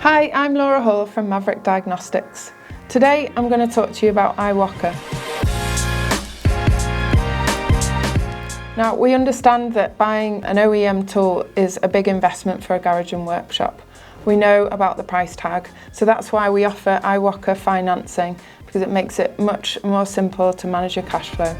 Hi, I'm Laura Hull from Maverick Diagnostics. Today I'm going to talk to you about IWOCA. Now, we understand that buying an OEM tool is a big investment for a garage and workshop. We know about the price tag, so that's why we offer IWOCA financing, because it makes it much more simple to manage your cash flow.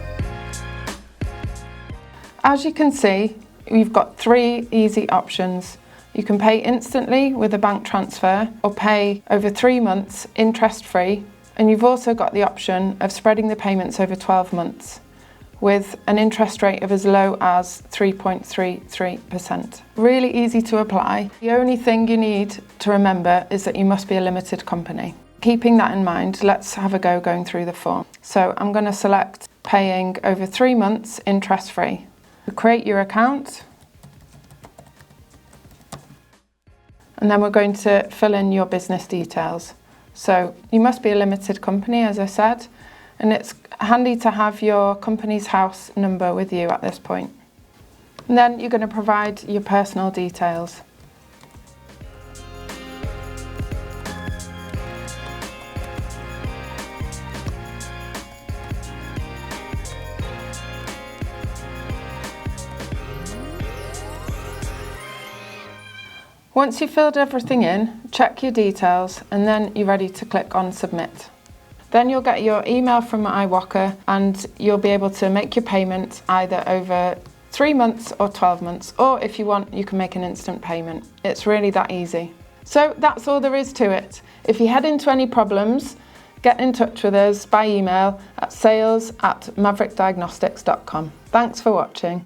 As you can see, we've got 3 easy options. You can pay instantly with a bank transfer or pay over 3 months interest-free, and you've also got the option of spreading the payments over 12 months with an interest rate of as low as 3.33%. Really easy to apply. The only thing you need to remember is that you must be a limited company. Keeping that in mind, let's have a go going through the form. So I'm going to select paying over 3 months interest-free. Create your account. And then we're going to fill in your business details. So you must be a limited company, as I said, and it's handy to have your company's house number with you at this point. And then you're going to provide your personal details. Once you've filled everything in, check your details and then you're ready to click on Submit. Then you'll get your email from IWOCA and you'll be able to make your payment either over 3 months or 12 months, or if you want, you can make an instant payment. It's really that easy. So that's all there is to it. If you head into any problems, get in touch with us by email at sales@maverickdiagnostics.com. Thanks for watching.